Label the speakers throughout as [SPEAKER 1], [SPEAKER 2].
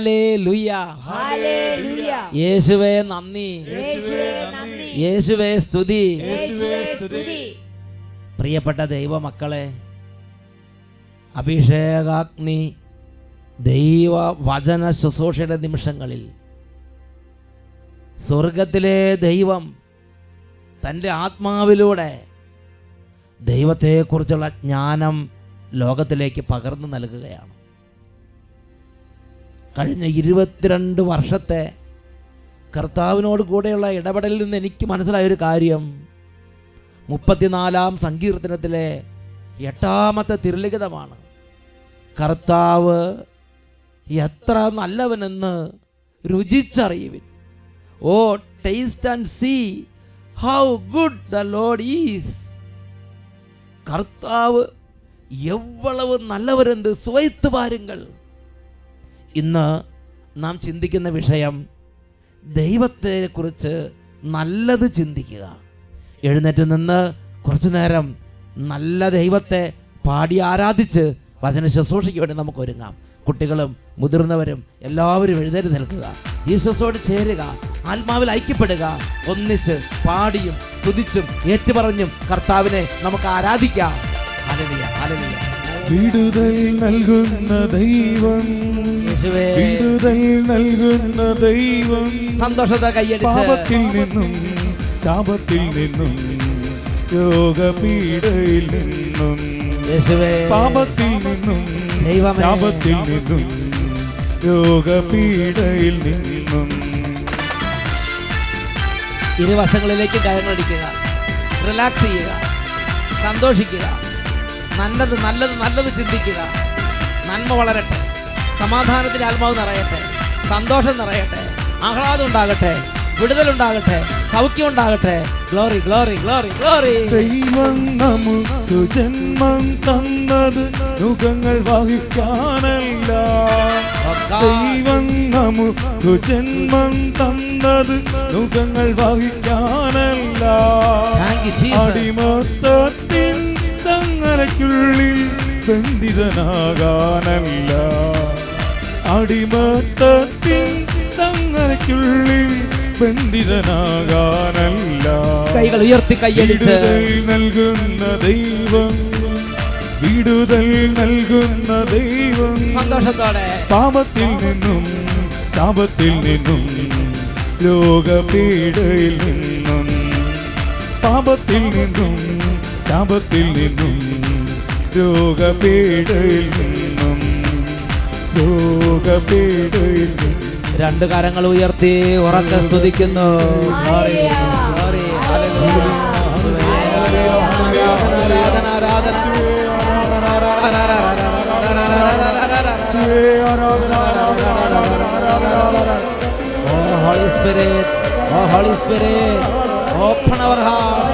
[SPEAKER 1] Hallelujah, യേശുവേ നന്ദി, യേശുവേ സ്തുതി. പ്രിയപ്പെട്ട ദൈവമക്കളെ, അഭിഷേകാഗ്നി ദൈവ വചന ശുശ്രൂഷയുടെ നിമിഷങ്ങളിൽ സ്വർഗത്തിലെ ദൈവം തൻ്റെ ആത്മാവിലൂടെ ദൈവത്തെക്കുറിച്ചുള്ള ജ്ഞാനം ലോകത്തിലേക്ക് പകർന്നു നൽകുകയാണ്. കഴിഞ്ഞ 22 വർഷത്തെ കർത്താവിനോട് കൂടെയുള്ള ഇടപെടലിൽ നിന്ന് എനിക്ക് മനസ്സിലായൊരു കാര്യം, 34-ാം സങ്കീർത്തനത്തിലെ 8-ാമത്തെ തിരുലിഖിതമാണ്. കർത്താവ് എത്ര നല്ലവനെന്ന് രുചിച്ചറിയുവിൻ. O taste and see how good the Lord is. കർത്താവ് എவ்வளவு നല്ലവരെന്ന് സുവൈത്ത് പാരുങ്ങൾ. ഇന്ന് നാം ചിന്തിക്കുന്ന വിഷയം ദൈവത്തെക്കുറിച്ച് നല്ലത് ചിന്തിക്കുക. എഴുന്നേറ്റ് നിന്ന് കുറച്ചു നേരം നല്ല ദൈവത്തെ പാടി ആരാധിച്ച് വചന ശുശ്രൂഷയ്ക്ക് വേണ്ടി നമുക്ക് ഒരുങ്ങാം. കുട്ടികളും മുതിർന്നവരും എല്ലാവരും എഴുന്നേറ്റ് നിൽക്കുക, യേശുവോട് ചേരുക, ആത്മാവിൽ ഐക്യപ്പെടുക. ഒന്നിച്ച് പാടിയും സ്തുതിച്ചും ഏറ്റുപറഞ്ഞും കർത്താവിനെ നമുക്ക് ആരാധിക്കാം. Hallelujah, hallelujah.
[SPEAKER 2] വിടുതൽ നൽകുന്ന ദൈവം, വിടുതൽ നൽകുന്ന ദൈവം,
[SPEAKER 1] സന്തോഷത്തെ കൈയടിച്ച്
[SPEAKER 2] പാപത്തിൽ നിന്നും ശാപത്തിൽ നിന്നും രോഗപീഡയിൽ നിന്നും, പാപത്തിൽ നിന്നും ശാപത്തിൽ നിന്നും രോഗപീഡയിൽ നിന്നും.
[SPEAKER 1] ഇരുവശങ്ങളിലേക്ക് കയറടിക്കുക, റിലാക്സ് ചെയ്യുക, സന്തോഷിക്കുക, നല്ലത് നല്ലത് നല്ലത് ചിന്തിക്കുക. നന്മ വളരട്ടെ, സമാധാനത്തിന്റെ ആത്മാവ് നിറയട്ടെ, സന്തോഷം നിറയട്ടെ, ആഹ്ലാദം ഉണ്ടാകട്ടെ, വിടുതലുണ്ടാകട്ടെ, സൗഖ്യം ഉണ്ടാകട്ടെ. Glory glory glory glory.
[SPEAKER 2] ദൈവം നമുക്ക് ജന്മം തന്നത് യുഗങ്ങൾ വഹിക്കാനല്ല. ദൈവം നമുക്ക് ജന്മം തന്നത് യുഗങ്ങൾ വഹിക്കാനല്ല. അടിമത്തത്തിൻ ചങ്ങലയ്ക്കുള്ളിൽ ബന്ധിതനാകാനല്ല. അടിമത്തത്തിൻ ചങ്ങലയ്ക്കുള്ളിൽ ബന്ധിതനാകാനല്ല.
[SPEAKER 1] കൈകൾ ഉയർത്തി കൈയടിച്ച്
[SPEAKER 2] നൽകുന്ന ദൈവം, വിടുതൽ നൽകുന്ന ദൈവം,
[SPEAKER 1] സന്തോഷത്തോടെ
[SPEAKER 2] പാപത്തിൽ നിന്നും ശാപത്തിൽ നിന്നും രോഗപീഡയിൽ നിന്നും, പാപത്തിൽ നിന്നും ശാപത്തിൽ നിന്നും രോഗപീഡയിൽ നിന്നും, രോഗപീഡയിൽ നിന്നും.
[SPEAKER 1] രണ്ട് കരങ്ങൾ ഉയർത്തി ഉറക്കെ സ്തുതിക്കുന്നു. Holy Spirit, oh Holy Spirit, open our hearts,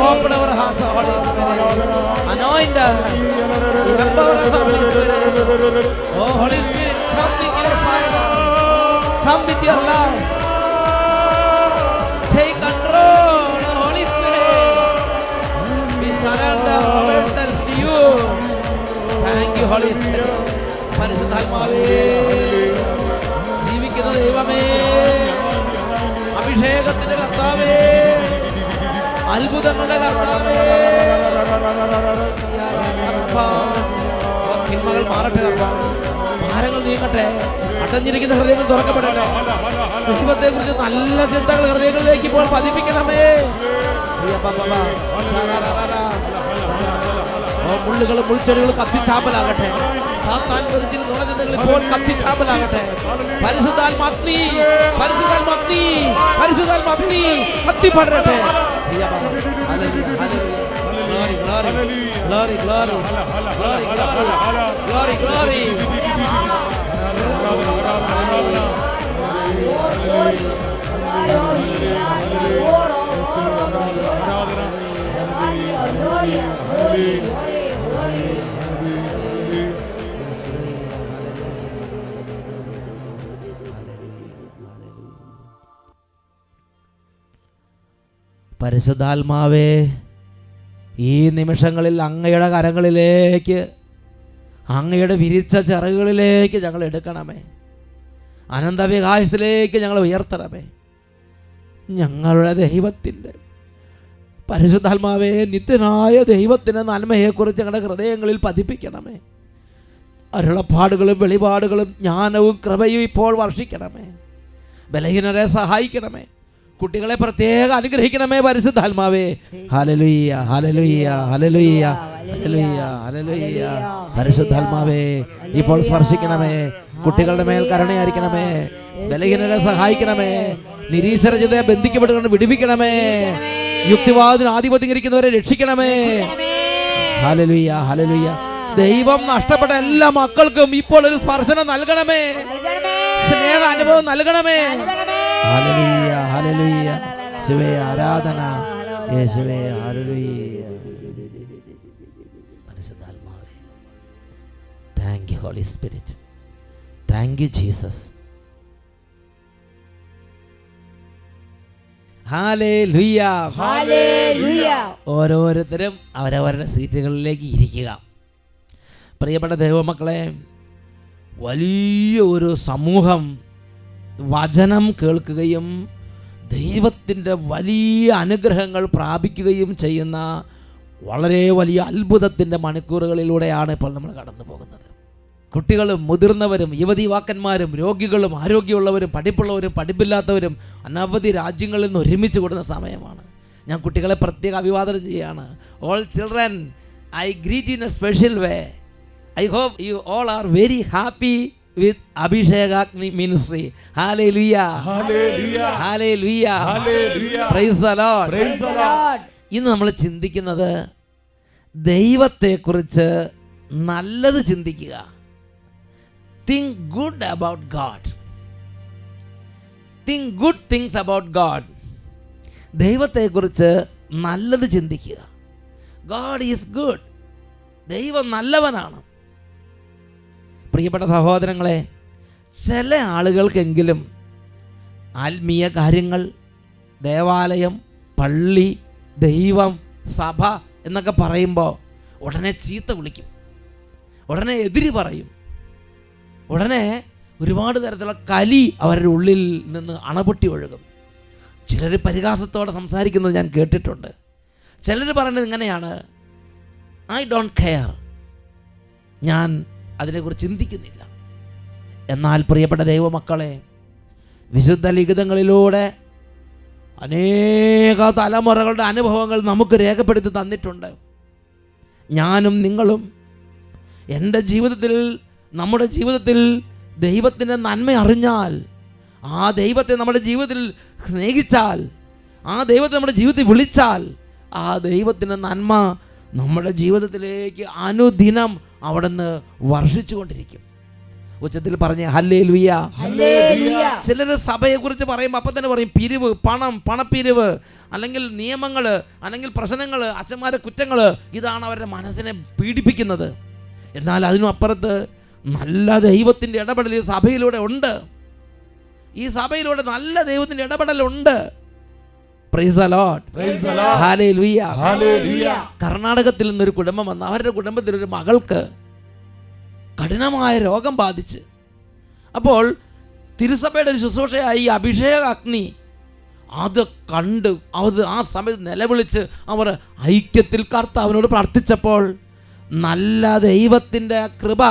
[SPEAKER 1] open our hearts, oh Holy Spirit, anoint us, empower us, Holy Spirit, oh Holy Spirit, come with your fire, come with your love, take control, oh Holy Spirit, we surrender ourselves to you. Thank you, Holy Spirit. പരിശുദ്ധാത്മാവേ, ജീവിക്കുന്ന ദൈവമേ, അഭിഷേകത്തിന്റെ കർത്താവേ, അത്ഭുതങ്ങളുടെ കർത്താവേ, തിന്മകൾ മാറട്ടെ, ഭാരങ്ങൾ നീങ്ങട്ടെ, അടഞ്ഞിരിക്കുന്ന ഹൃദയങ്ങൾ തുറക്കപ്പെടട്ടെ. ദൈവത്തെ കുറിച്ച് നല്ല ചിന്തകൾ ഹൃദയങ്ങളിലേക്ക് ഇപ്പോൾ പതിപ്പിക്കണമേ. മുള്ളുകളും മുൾച്ചെടികളും കത്തിച്ചാമ്പലാകട്ടെ. സാത്താൻ പതിച്ചിൽ നുണചിന്തകൾ ഇപ്പോൾ കത്തിച്ചാമ്പലാകട്ടെ. പരിശുദ്ധാത്മാഗ്നി, പരിശുദ്ധാത്മാഗ്നി, പരിശുദ്ധാത്മാഗ്നി കത്തിപ്പടരട്ടെ. Glory, glory, glory, glory, glory, glory, glory, പരിശുദ്ധാത്മാവേ, ഈ നിമിഷങ്ങളിൽ അങ്ങയുടെ കരങ്ങളിലേക്ക്, അങ്ങയുടെ വിരിച്ച ചിറകുകളിലേക്ക് ഞങ്ങൾ എടുക്കണമേ. അനന്തവികായത്തിലേക്ക് ഞങ്ങൾ ഉയർത്തണമേ. ഞങ്ങളുടെ ദൈവത്തിൻ്റെ പരിശുദ്ധാത്മാവേ, നിത്യനായ ദൈവത്തിൻ്റെ നന്മയെക്കുറിച്ച് ഞങ്ങളുടെ ഹൃദയങ്ങളിൽ പതിപ്പിക്കണമേ. അരുളപ്പാടുകളും വെളിപാടുകളും ജ്ഞാനവും കൃപയും ഇപ്പോൾ വർഷിക്കണമേ. ബലഹീനരെ സഹായിക്കണമേ. കുട്ടികളെ പ്രത്യേകം അനുഗ്രഹിക്കണമേ പരിശുദ്ധാത്മാവേ. Hallelujah, hallelujah, hallelujah, hallelujah, hallelujah. പരിശുദ്ധാത്മാവേ, ഇപ്പോൾ സ്പർശിക്കണമേ. കുട്ടികളുടെ മേൽ കരുണയായിരിക്കണമേ. ബലഹീനരെ സഹായിക്കണമേ. നിരീശ്വരജതയെ ബന്ധിക്കപ്പെട്ടുകൊണ്ട് വിടുവിക്കണമേ. യുക്തിവാദത്തിന് ആധിപത്യകരിക്കുന്നവരെ രക്ഷിക്കണമേ. Hallelujah, hallelujah. ദൈവം നഷ്ടപ്പെട്ട എല്ലാ മക്കൾക്കും ഇപ്പോൾ ഒരു സ്പർശനം നൽകണമേ. സ്നേഹ അനുഭവം നൽകണമേ. Hallelujah, hallelujah. യേശുവേ ആരാധന, യേശുവേ ഹല്ലേലൂയ. പരിശുദ്ധാത്മാവേ, thank you holy spirit, thank you Jesus. Hallelujah,
[SPEAKER 3] hallelujah.
[SPEAKER 1] ഓരോരുത്തരും അവരവരുടെ സീറ്റുകളിലേക്ക് ഇരിക്കുക. പ്രിയപ്പെട്ട ദൈവമക്കളെ, വലിയ ഒരു സമൂഹം വചനം കേൾക്കുകയും ദൈവത്തിൻ്റെ വലിയ അനുഗ്രഹങ്ങൾ പ്രാപിക്കുകയും ചെയ്യുന്ന വളരെ വലിയ അത്ഭുതത്തിൻ്റെ മണിക്കൂറുകളിലൂടെയാണ് ഇപ്പോൾ നമ്മൾ കടന്നു പോകുന്നത്. കുട്ടികളും മുതിർന്നവരും യുവതീവാക്കന്മാരും രോഗികളും ആരോഗ്യമുള്ളവരും പഠിപ്പുള്ളവരും പഠിപ്പില്ലാത്തവരും അനവധി രാജ്യങ്ങളിൽ നിന്ന് ഒരുമിച്ച് കൂടുന്ന സമയമാണ്. ഞാൻ കുട്ടികളെ പ്രത്യേക അഭിവാദനം ചെയ്യുകയാണ്. All children, I greet in a special way. I hope you all are very happy with Abhishekagni ministry. Hallelujah.
[SPEAKER 2] Hallelujah.
[SPEAKER 1] Hallelujah.
[SPEAKER 2] Hallelujah.
[SPEAKER 1] Praise the Lord.
[SPEAKER 2] Praise the Lord.
[SPEAKER 1] ഇന്ന് നമ്മൾ ചിന്തിക്കുന്നത് ദൈവത്തെക്കുറിച്ച് നല്ലത് ചിന്തിക്കുക. Think good about God. Think good things about God. ദൈവത്തെക്കുറിച്ച് നല്ലത് ചിന്തിക്കുക. God is good. ദൈവം നല്ലവനാണ്. പ്രിയപ്പെട്ട സഹോദരങ്ങളെ, ചില ആളുകൾക്കെങ്കിലും ആത്മീയ കാര്യങ്ങൾ, ദേവാലയം, പള്ളി, ദൈവം, സഭ എന്നൊക്കെ പറയുമ്പോൾ ഉടനെ ചീത്ത വിളിക്കും, ഉടനെ എതിര് പറയും, ഉടനെ ഒരുപാട് തരത്തിലുള്ള കലി അവരുടെ ഉള്ളിൽ നിന്ന് അണപൊട്ടി ഒഴുകും. ചിലർ പരിഹാസത്തോടെ സംസാരിക്കുന്നത് ഞാൻ കേട്ടിട്ടുണ്ട്. ചിലർ പറയുന്നത് ഇങ്ങനെയാണ്, ഐ ഡോണ്ട് കെയർ, ഞാൻ അതിനെക്കുറിച്ച് ചിന്തിക്കുന്നില്ല. എന്നാൽ പ്രിയപ്പെട്ട ദൈവമക്കളെ, വിശുദ്ധ ലിഖിതങ്ങളിലൂടെ അനേക തലമുറകളുടെ അനുഭവങ്ങൾ നമുക്ക് രേഖപ്പെടുത്തി തന്നിട്ടുണ്ട്. ഞാനും നിങ്ങളും എൻ്റെ ജീവിതത്തിൽ, നമ്മുടെ ജീവിതത്തിൽ ദൈവത്തിൻ്റെ നന്മ അറിഞ്ഞാൽ, ആ ദൈവത്തെ നമ്മുടെ ജീവിതത്തിൽ സ്നേഹിച്ചാൽ, ആ ദൈവത്തെ നമ്മുടെ ജീവിതത്തിൽ വിളിച്ചാൽ, ആ ദൈവത്തിൻ്റെ നന്മ നമ്മുടെ ജീവിതത്തിലേക്ക് അനുദിനം അവിടുന്ന് വർഷിച്ചു കൊണ്ടിരിക്കും. ഉച്ചത്തിൽ പറഞ്ഞ ഹല്ലേലൂയ,
[SPEAKER 3] ഹല്ലേലൂയ.
[SPEAKER 1] ചിലർ സഭയെക്കുറിച്ച് പറയുമ്പോൾ അപ്പം തന്നെ പറയും പിരിവ്, പണം, പണപ്പിരിവ്, അല്ലെങ്കിൽ നിയമങ്ങൾ, അല്ലെങ്കിൽ പ്രശ്നങ്ങൾ, അച്ഛന്മാരുടെ കുറ്റങ്ങൾ, ഇതാണ് അവരുടെ മനസ്സിനെ പീഡിപ്പിക്കുന്നത്. എന്നാൽ അതിനും അപ്പുറത്ത് നല്ല ദൈവത്തിൻ്റെ ഇടപെടൽ ഈ സഭയിലൂടെ ഉണ്ട്. ഈ സഭയിലൂടെ നല്ല ദൈവത്തിൻ്റെ ഇടപെടലുണ്ട്. Praise the Lord.
[SPEAKER 2] Praise the Lord.
[SPEAKER 1] Hallelujah.
[SPEAKER 2] Hallelujah.
[SPEAKER 1] കർണാടകത്തിൽ നിന്നൊരു കുടുംബം വന്ന് അവരുടെ കുടുംബത്തിലൊരു മകൾക്ക് കഠിനമായ രോഗം ബാധിച്ച്, അപ്പോൾ തിരുസഭയുടെ ഒരു ശുശ്രൂഷയായി ഈ അഭിഷേക അഗ്നി അത് കണ്ട് അത് ആ സമയത്ത് നിലവിളിച്ച് അവർ ഐക്യത്തിൽ കർത്താവിനോട് പ്രാർത്ഥിച്ചപ്പോൾ നല്ല ദൈവത്തിൻ്റെ കൃപ,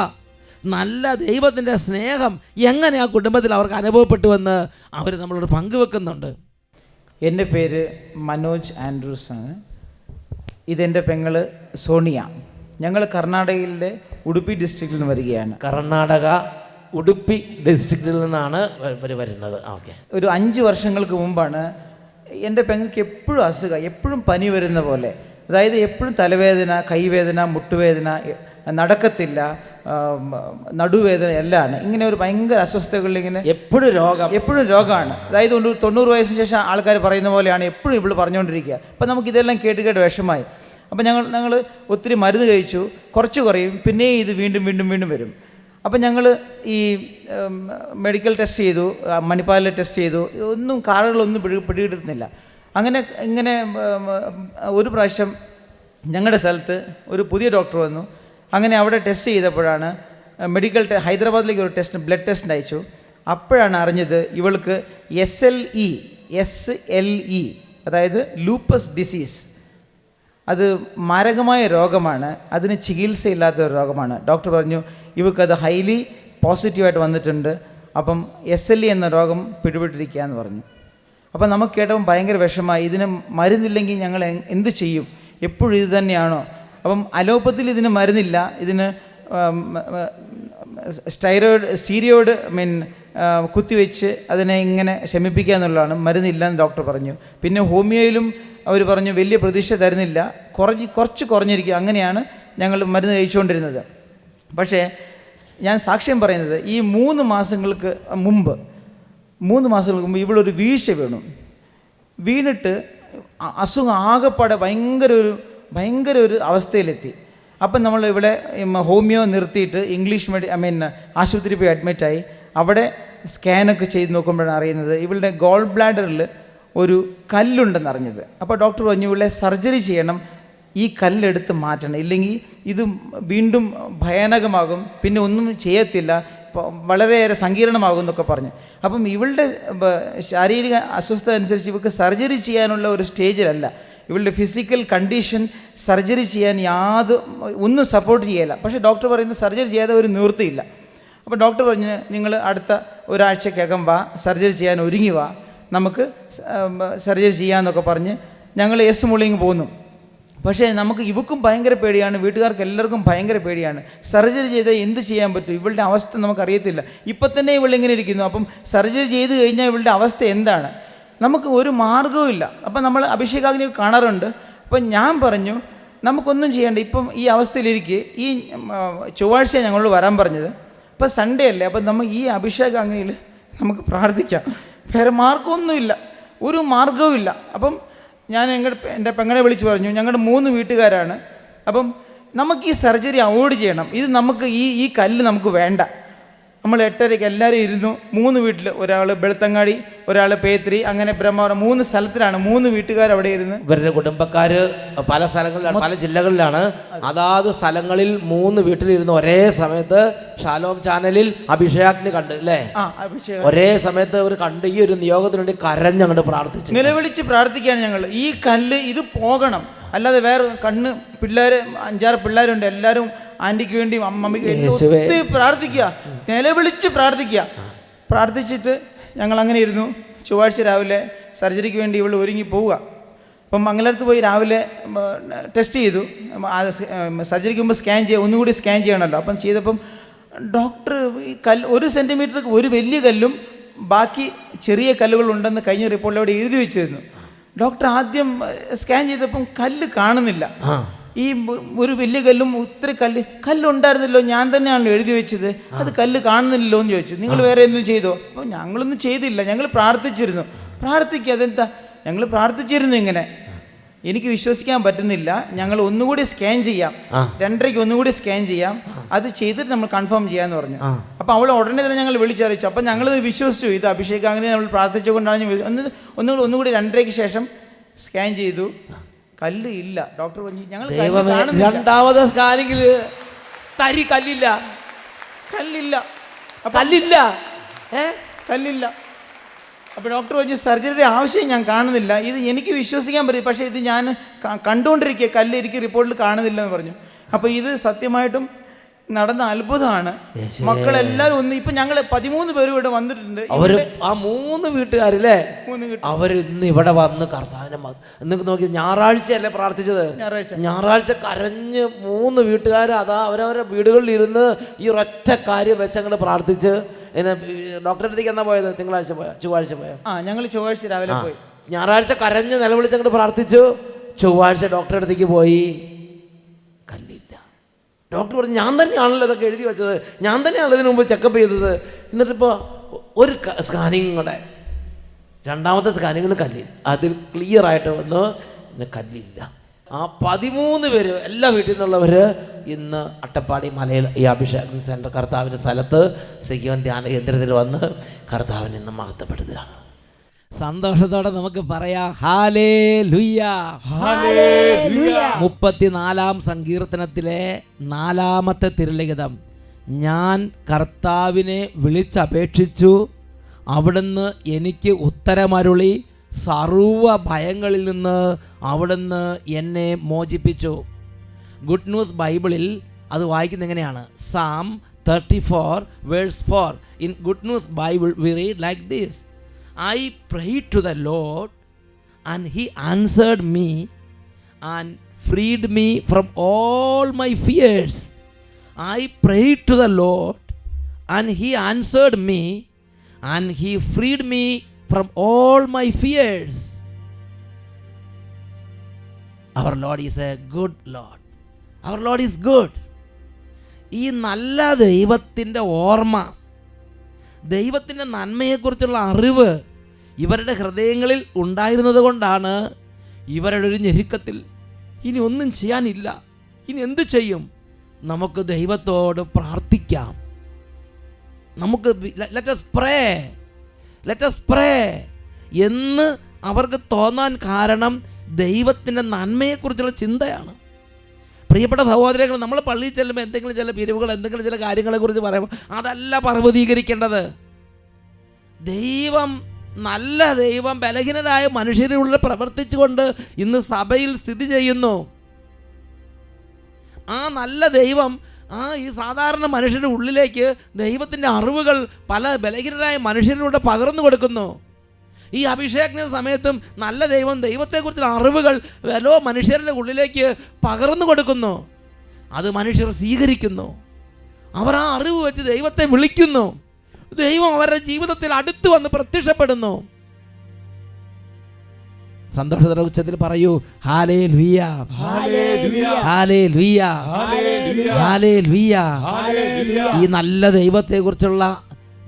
[SPEAKER 1] നല്ല ദൈവത്തിൻ്റെ സ്നേഹം എങ്ങനെ ആ കുടുംബത്തിൽ അവർക്ക് അനുഭവപ്പെട്ടുവെന്ന് അവർ നമ്മളോട് പങ്കുവെക്കുന്നുണ്ട്.
[SPEAKER 4] എൻ്റെ പേര് മനോജ് ആൻഡ്രൂസ് ആണ്. ഇതെൻ്റെ പെങ്ങള് സോണിയ. ഞങ്ങൾ കർണാടകയിലെ ഉടുപ്പി ഡിസ്ട്രിക്റ്റിൽ നിന്ന് വരികയാണ്.
[SPEAKER 1] കർണാടക ഉടുപ്പി ഡിസ്ട്രിക്റ്റിൽ നിന്നാണ് ഇവർ വരുന്നത്. ഓക്കെ.
[SPEAKER 4] ഒരു 5 വർഷങ്ങൾക്ക് മുമ്പാണ് എൻ്റെ പെങ്ങൾക്ക് എപ്പോഴും അസുഖം, എപ്പോഴും പനി വരുന്ന പോലെ. അതായത് എപ്പോഴും തലവേദന, കൈവേദന, മുട്ടുവേദന, നടക്കത്തില്ല, നടുവേദന എല്ലാം. ഇങ്ങനെ ഒരു ഭയങ്കര അസ്വസ്ഥതകളിൽ ഇങ്ങനെ എപ്പോഴും രോഗമാണ്. അതായത് 90 വയസ്സിന് ശേഷം ആൾക്കാർ പറയുന്ന പോലെയാണ് എപ്പോഴും ഇവള് പറഞ്ഞുകൊണ്ടിരിക്കുക. അപ്പം നമുക്കിതെല്ലാം കേട്ട് വിഷമായി. അപ്പം ഞങ്ങൾ ഒത്തിരി മരുന്ന് കഴിച്ചു, കുറച്ച് കുറയും, പിന്നെയും ഇത് വീണ്ടും വരും. അപ്പം ഞങ്ങൾ ഈ മെഡിക്കൽ ടെസ്റ്റ് ചെയ്തു, മണിപ്പാലിൽ ടെസ്റ്റ് ചെയ്തു, ഒന്നും കാറുകളൊന്നും പിടികിട്ടുന്നില്ല. ഇങ്ങനെ ഒരു പ്രാവശ്യം ഞങ്ങളുടെ സ്ഥലത്ത് ഒരു പുതിയ ഡോക്ടർ വന്നു. അങ്ങനെ അവിടെ ടെസ്റ്റ് ചെയ്തപ്പോഴാണ് ഹൈദരാബാദിലേക്ക് ഒരു ബ്ലഡ് ടെസ്റ്റ് അയച്ചു. അപ്പോഴാണ് അറിഞ്ഞത് ഇവൾക്ക് SLE അതായത് ലൂപ്പസ് ഡിസീസ്. അത് മാരകമായ രോഗമാണ്, അതിന് ചികിത്സയില്ലാത്ത ഒരു രോഗമാണ്. ഡോക്ടർ പറഞ്ഞു ഇവൾക്കത് ഹൈലി പോസിറ്റീവായിട്ട് വന്നിട്ടുണ്ട്, അപ്പം SLE എന്ന രോഗം പിടിപെട്ടിരിക്കുക എന്ന് പറഞ്ഞു. അപ്പം നമുക്ക് കേട്ടപ്പോൾ ഭയങ്കര വിഷമമായി. ഇതിന് മരുന്നില്ലെങ്കിൽ ഞങ്ങൾ എന്ത് ചെയ്യും, എപ്പോഴും ഇത് തന്നെയാണോ? അപ്പം അലോപ്പത്തിൽ ഇതിന് മരുന്നില്ല, ഇതിന് സ്റ്റീരിയോയിഡ് കുത്തിവെച്ച് അതിനെ ഇങ്ങനെ ശമിപ്പിക്കുക എന്നുള്ളതാണ്, മരുന്നില്ലെന്ന് ഡോക്ടർ പറഞ്ഞു. പിന്നെ ഹോമിയോയിലും അവർ പറഞ്ഞു വലിയ പ്രതീക്ഷ തരുന്നില്ല, കുറച്ച് കുറഞ്ഞിരിക്കുക. അങ്ങനെയാണ് ഞങ്ങൾ മരുന്ന് കഴിച്ചുകൊണ്ടിരുന്നത്. പക്ഷേ ഞാൻ സാക്ഷ്യം പറയുന്നത്, ഈ 3 മാസങ്ങൾക്ക് മുമ്പ് ഇവളൊരു വീഴ്ച വീണിട്ട് അസുഖം ആകെപ്പാടെ ഭയങ്കര ഒരു അവസ്ഥയിലെത്തി. അപ്പം നമ്മൾ ഇവിടെ ഹോമിയോ നിർത്തിയിട്ട് ഇംഗ്ലീഷ് ആശുപത്രി പോയി അഡ്മിറ്റായി. അവിടെ സ്കാനൊക്കെ ചെയ്ത് നോക്കുമ്പോഴാണ് അറിയുന്നത് ഇവളുടെ ഗോൾ ബ്ലാഡറിൽ ഒരു കല്ലുണ്ടെന്ന് അറിഞ്ഞത്. അപ്പോൾ ഡോക്ടർ പറഞ്ഞു ഇവളെ സർജറി ചെയ്യണം, ഈ കല്ലെടുത്ത് മാറ്റണം, ഇല്ലെങ്കിൽ ഇത് വീണ്ടും ഭയാനകമാകും, പിന്നെ ഒന്നും ചെയ്യത്തില്ല, വളരെയേറെ സങ്കീർണമാകും എന്നൊക്കെ പറഞ്ഞു. അപ്പം ഇവളുടെ ശാരീരിക അസ്വസ്ഥത അനുസരിച്ച് ഇവൾക്ക് സർജറി ചെയ്യാനുള്ള ഒരു സ്റ്റേജിലല്ല. ഇവളുടെ ഫിസിക്കൽ കണ്ടീഷൻ സർജറി ചെയ്യാൻ ഒന്നും സപ്പോർട്ട് ചെയ്യില്ല. പക്ഷേ ഡോക്ടർ പറയുന്നത് സർജറി ചെയ്യാതെ ഒരു നിവൃത്തിയില്ല. അപ്പോൾ ഡോക്ടർ പറഞ്ഞു നിങ്ങൾ അടുത്ത ഒരാഴ്ചക്കകം വാ, സർജറി ചെയ്യാൻ ഒരുങ്ങി വാ, നമുക്ക് സർജറി ചെയ്യാമെന്നൊക്കെ പറഞ്ഞ് ഞങ്ങൾ മുള്ളിങ് പോന്നു. പക്ഷേ ഇവക്കും ഭയങ്കര പേടിയാണ്, വീട്ടുകാർക്ക് എല്ലാവർക്കും ഭയങ്കര പേടിയാണ്. സർജറി ചെയ്താൽ എന്ത് ചെയ്യാൻ പറ്റും, ഇവളുടെ അവസ്ഥ നമുക്കറിയത്തില്ല. ഇപ്പം തന്നെ ഇവളിങ്ങനെ ഇരിക്കുന്നു, അപ്പം സർജറി ചെയ്ത് കഴിഞ്ഞാൽ ഇവളുടെ അവസ്ഥ എന്താണ്, നമുക്ക് ഒരു മാർഗവും ഇല്ല. അപ്പം നമ്മൾ അഭിഷേകാഗ്നി കാണാറുണ്ട്. അപ്പം ഞാൻ പറഞ്ഞു നമുക്കൊന്നും ചെയ്യേണ്ട, ഇപ്പം ഈ അവസ്ഥയിലിരിക്കെ ഈ ചൊവ്വാഴ്ച ഞങ്ങളോട് വരാൻ പറഞ്ഞത്, ഇപ്പം സൺഡേ അല്ലേ, അപ്പം ഈ അഭിഷേകാഗ്നിയിൽ നമുക്ക് പ്രാർത്ഥിക്കാം, വേറെ മാർഗമൊന്നുമില്ല, ഒരു മാർഗവും ഇല്ല. അപ്പം ഞാൻ എൻ്റെ പെങ്ങളെ വിളിച്ച് പറഞ്ഞു ഞങ്ങളുടെ 3 വീട്ടുകാരാണ്, അപ്പം നമുക്ക് ഈ സർജറി അവോയ്ഡ് ചെയ്യണം, ഇത് നമുക്ക് ഈ കല്ല് നമുക്ക് വേണ്ട. നമ്മൾ 8:30 എല്ലാവരും ഇരുന്നു. 3 വീട്ടിൽ, ഒരാൾ വെളുത്തങ്ങാടി, ഒരാൾ പേത്രി, അങ്ങനെ ബ്രഹ്മാവരം, 3 സ്ഥലത്തിലാണ് 3 വീട്ടുകാർ അവിടെ ഇരുന്ന്.
[SPEAKER 1] ഇവരുടെ കുടുംബക്കാർ പല സ്ഥലങ്ങളിലാണ്, പല ജില്ലകളിലാണ്. അതാത് സ്ഥലങ്ങളിൽ 3 വീട്ടിലിരുന്ന് ഒരേ സമയത്ത് ഷാലോം ചാനലിൽ അഭിഷേകാഗ്നി കണ്ട് അല്ലേ, ഒരേ സമയത്ത് അവർ കണ്ട് ഈ ഒരു നിയോഗത്തിന് വേണ്ടി കരഞ്ഞങ്ങോട്ട് പ്രാർത്ഥിച്ചു,
[SPEAKER 4] നിലവിളിച്ച് പ്രാർത്ഥിക്കുകയാണ് ഞങ്ങൾ. ഈ കല്ല് ഇത് പോകണം, അല്ലാതെ വേറെ പിള്ളേർ 5-6 പിള്ളേരുണ്ട്, എല്ലാവരും ആൻറ്റിക്ക് വേണ്ടിയും അമ്മമ്മയ്ക്ക് വേണ്ടി ഒത്തിരി പ്രാർത്ഥിക്കുക, നിലവിളിച്ച് പ്രാർത്ഥിച്ചിട്ട് ഞങ്ങൾ അങ്ങനെ ഇരുന്നു. ചൊവ്വാഴ്ച രാവിലെ സർജറിക്ക് വേണ്ടി ഇവൾ ഒരുങ്ങി പോവുക. അപ്പം മംഗലത്ത് പോയി രാവിലെ ടെസ്റ്റ് ചെയ്തു. സർജറിക്ക് മുമ്പ് ഒന്നുകൂടി സ്കാൻ ചെയ്യണമല്ലോ. അപ്പം ചെയ്തപ്പം ഡോക്ടർ ഈ 1 സെൻറ്റിമീറ്റർ ഒരു വലിയ കല്ലും ബാക്കി ചെറിയ കല്ലുകളുണ്ടെന്ന് കഴിഞ്ഞ റിപ്പോർട്ടിൽ അവിടെ എഴുതി വെച്ചിരുന്നു. ഡോക്ടർ ആദ്യം സ്കാൻ ചെയ്തപ്പം കല്ല് കാണുന്നില്ല. ഈ ഒരു വലിയ കല്ലും ഒത്തിരി കല്ലുണ്ടായിരുന്നല്ലോ, ഞാൻ തന്നെയാണല്ലോ എഴുതി വെച്ചത്, അത് കല്ല് കാണുന്നില്ലല്ലോ എന്ന് ചോദിച്ചു. നിങ്ങൾ വേറെ എന്തും ചെയ്തോ? അപ്പോൾ ഞങ്ങളൊന്നും ചെയ്തില്ല, ഞങ്ങൾ പ്രാർത്ഥിച്ചിരുന്നു. അതെന്താ, ഞങ്ങൾ പ്രാർത്ഥിച്ചിരുന്നു ഇങ്ങനെ. എനിക്ക് വിശ്വസിക്കാൻ പറ്റുന്നില്ല, ഞങ്ങൾ ഒന്നുകൂടി സ്കാൻ ചെയ്യാം, 2:30 ഒന്നുകൂടി സ്കാൻ ചെയ്യാം, അത് ചെയ്തിട്ട് നമ്മൾ കൺഫേം ചെയ്യാമെന്ന് പറഞ്ഞു. അപ്പോൾ അവൾ ഉടനെ തന്നെ ഞങ്ങൾ വിളിച്ചറിയിച്ചു. അപ്പം ഞങ്ങൾ വിശ്വസിച്ചു, ഇത് അഭിഷേകാഗ്നി നമ്മൾ പ്രാർത്ഥിച്ചുകൊണ്ടാണ്. ഒന്നുകൂടി 2:30 ശേഷം സ്കാൻ ചെയ്തു, കല്ല് ഇല്ല. ഡോക്ടർ പറഞ്ഞു ഞങ്ങൾ
[SPEAKER 1] രണ്ടാമത് സ്കാനിങ്ങിൽ കല്ലില്ല.
[SPEAKER 4] അപ്പോൾ ഡോക്ടർ പറഞ്ഞു സർജറിയുടെ ആവശ്യം ഞാൻ കാണുന്നില്ല, ഇത് എനിക്ക് വിശ്വസിക്കാൻ പറ്റും, പക്ഷേ ഇത് ഞാൻ കണ്ടുകൊണ്ടിരിക്കുക, കല്ല് എനിക്ക് റിപ്പോർട്ടിൽ കാണുന്നില്ല എന്ന് പറഞ്ഞു. അപ്പോൾ ഇത് സത്യമായിട്ടും നടന്ന അത്ഭുതമാണ്. മക്കളെല്ലാവരും ഇപ്പം ഞങ്ങൾ 13 പേരും ഇവിടെ വന്നിട്ടുണ്ട്.
[SPEAKER 1] അവര് ആ 3 വീട്ടുകാരില്ലേ, അവർ ഇന്ന് ഇവിടെ വന്ന് കർത്താവിനെ നോക്കി. ഞായറാഴ്ചയല്ലേ പ്രാർത്ഥിച്ചത്, ഞായറാഴ്ച കരഞ്ഞ് 3 വീട്ടുകാർ അതാ അവരവരുടെ വീടുകളിൽ ഇരുന്ന് ഈ ഒരൊറ്റ കാര്യം വെച്ചങ്ങോട്ട് പ്രാർത്ഥിച്ച്. ഡോക്ടറെ അടുത്തേക്ക് എന്നാ പോയത്? തിങ്കളാഴ്ച പോയോ, ചൊവ്വാഴ്ച പോയോ?
[SPEAKER 4] ഞങ്ങൾ ചൊവ്വാഴ്ച രാവിലെ പോയി.
[SPEAKER 1] ഞായറാഴ്ച കരഞ്ഞ് നിലവിളിച്ചങ്ങോട്ട് പ്രാർത്ഥിച്ചു. ചൊവ്വാഴ്ച ഡോക്ടറെ അടുത്തേക്ക് പോയി, കല്ലില്ല. ഡോക്ടർ പറഞ്ഞു ഞാൻ തന്നെയാണല്ലോ ഇതൊക്കെ എഴുതി വെച്ചത്, ഞാൻ തന്നെയാണല്ലോ ഇതിനു മുമ്പ് ചെക്കപ്പ് ചെയ്തത്. എന്നിട്ടിപ്പോൾ ഒരു സ്കാനിങ് കൂടെ, 2ാമത്തെ സ്കാനിങ്ങിൽ കല്ലില്ല. അതിൽ ക്ലിയർ ആയിട്ട് വന്നു കല്ലില്ല. ആ 13 പേര് എല്ലാ വീട്ടിൽ നിന്നുള്ളവർ ഇന്ന് അട്ടപ്പാടി മലയിൽ ഈ അഭിഷേകം സെൻറ്റർ കർത്താവിൻ്റെ സ്ഥലത്ത് സിയോൻ ധ്യാന കേന്ദ്രത്തിൽ വന്ന് കർത്താവിനെ ഇന്ന് മഹത്വപ്പെടുത്തുകയാണ്. സന്തോഷത്തോടെ നമുക്ക് പറയാം ഹല്ലേലൂയ,
[SPEAKER 2] ഹല്ലേലൂയ.
[SPEAKER 1] 34-ാം സങ്കീർത്തനത്തിലെ 4-ാമത്തെ തിരുലിഖിതം, ഞാൻ കർത്താവിനെ വിളിച്ചപേക്ഷിച്ചു അവിടുന്ന് എനിക്ക് ഉത്തരമരുളി സർവ്വ ഭയങ്ങളിൽ നിന്ന് അവിടുന്ന് എന്നെ മോചിപ്പിച്ചു. ഗുഡ് ന്യൂസ് ബൈബിളിൽ അത് വായിക്കുന്നത് എങ്ങനെയാണ്? Psalm 34 verse 4. In Good News Bible we read like this: I prayed to the Lord and he answered me and freed me from all my fears. I prayed to the Lord and he answered me and he freed me from all my fears. Our Lord is a good Lord. Our Lord is good. ഈ നല്ല ദൈവത്തിൻ്റെ ഓർമ്മ, ദൈവത്തിൻ്റെ നന്മയെക്കുറിച്ചുള്ള അറിവ് ഇവരുടെ ഹൃദയങ്ങളിൽ ഉണ്ടായിരുന്നത് കൊണ്ടാണ് ഇവരുടെ ഒരു ഞെരുക്കത്തിൽ ഇനി ഒന്നും ചെയ്യാനില്ല, ഇനി എന്തു ചെയ്യും? നമുക്ക് ദൈവത്തോട് പ്രാർത്ഥിക്കാം. നമുക്ക് ലെറ്റ് us pray എന്ന് അവർക്ക് തോന്നാൻ കാരണം ദൈവത്തിൻ്റെ നന്മയെക്കുറിച്ചുള്ള ചിന്തയാണ്. പ്രിയപ്പെട്ട സഹോദരങ്ങൾ, നമ്മൾ പള്ളിയിൽ ചെല്ലുമ്പോൾ എന്തെങ്കിലും ചില പിരിവുകൾ, എന്തെങ്കിലും ചില കാര്യങ്ങളെക്കുറിച്ച് പറയുമ്പോൾ അതല്ല പർവ്വതീകരിക്കേണ്ടത്. ദൈവം, നല്ല ദൈവം ബലഹീനരായ മനുഷ്യരുടെ പ്രവർത്തിച്ചുകൊണ്ട് ഇന്ന് സഭയിൽ സ്ഥിതി ചെയ്യുന്നു. ആ നല്ല ദൈവം ഈ സാധാരണ മനുഷ്യരുടെ ഉള്ളിലേക്ക് ദൈവത്തിൻ്റെ അറിവുകൾ പല ബലഹീനരായ മനുഷ്യരിലൂടെ പകർന്നു കൊടുക്കുന്നു. ഈ അഭിഷേകത്തിന് സമയത്തും നല്ല ദൈവം ദൈവത്തെക്കുറിച്ചുള്ള അറിവുകൾ ഓരോ മനുഷ്യരുടെ ഉള്ളിലേക്ക് പകർന്നു കൊടുക്കുന്നു. അത് മനുഷ്യർ സ്വീകരിക്കുന്നു. അവർ ആ അറിവ് വെച്ച് ദൈവത്തെ വിളിക്കുന്നു. ദൈവം അവരുടെ ജീവിതത്തിൽ അടുത്ത് വന്ന് പ്രത്യക്ഷപ്പെടുന്നു. സന്തോഷത്തോടെ ഉച്ചത്തിൽ പറയൂ, ഹല്ലേലൂയ,
[SPEAKER 2] ഹല്ലേലൂയ,
[SPEAKER 1] ഹല്ലേലൂയ, ഹല്ലേലൂയ. ഈ നല്ല ദൈവത്തെക്കുറിച്ചുള്ള,